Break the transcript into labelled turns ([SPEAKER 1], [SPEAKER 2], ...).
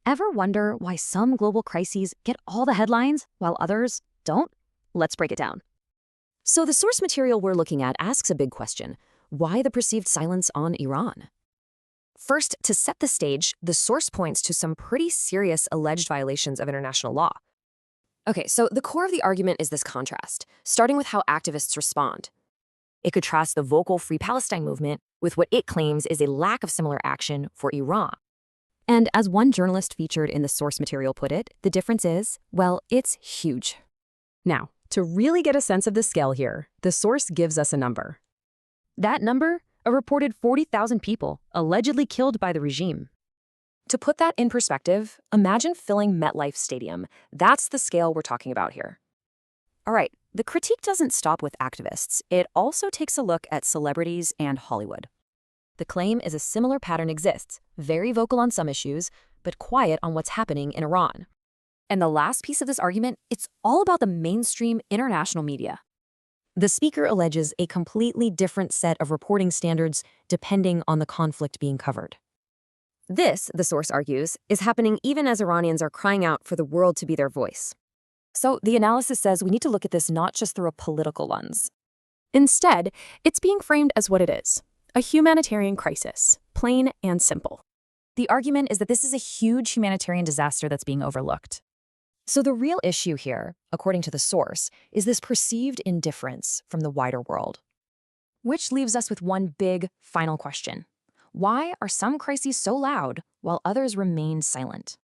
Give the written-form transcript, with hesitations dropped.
[SPEAKER 1] Ever wonder why some global crises get all the headlines while others don't? Let's break it down. So the source material we're looking at asks a big question. Why the perceived silence on Iran? First, to set the stage, the source points to some pretty serious alleged violations of international law. Okay, so the core of the argument is this contrast, starting with how activists respond. It contrasts the vocal Free Palestine movement with what it claims is a lack of similar action for Iran. And as one journalist featured in the source material put it, the difference is, well, it's huge.
[SPEAKER 2] Now, to really get a sense of the scale here, the source gives us a number.
[SPEAKER 1] That number? A reported 40,000 people allegedly killed by the regime. To put that in perspective, imagine filling MetLife Stadium. That's the scale we're talking about here. All right, the critique doesn't stop with activists. It also takes a look at celebrities and Hollywood. The claim is a similar pattern exists, very vocal on some issues, but quiet on what's happening in Iran. And the last piece of this argument, it's all about the mainstream international media. The speaker alleges a completely different set of reporting standards depending on the conflict being covered. This, the source argues, is happening even as Iranians are crying out for the world to be their voice. So the analysis says we need to look at this not just through a political lens.
[SPEAKER 2] Instead, it's being framed as what it is, a humanitarian crisis, plain and simple.
[SPEAKER 1] The argument is that this is a huge humanitarian disaster that's being overlooked. So the real issue here, according to the source, is this perceived indifference from the wider world. Which leaves us with one big, final question. Why are some crises so loud while others remain silent?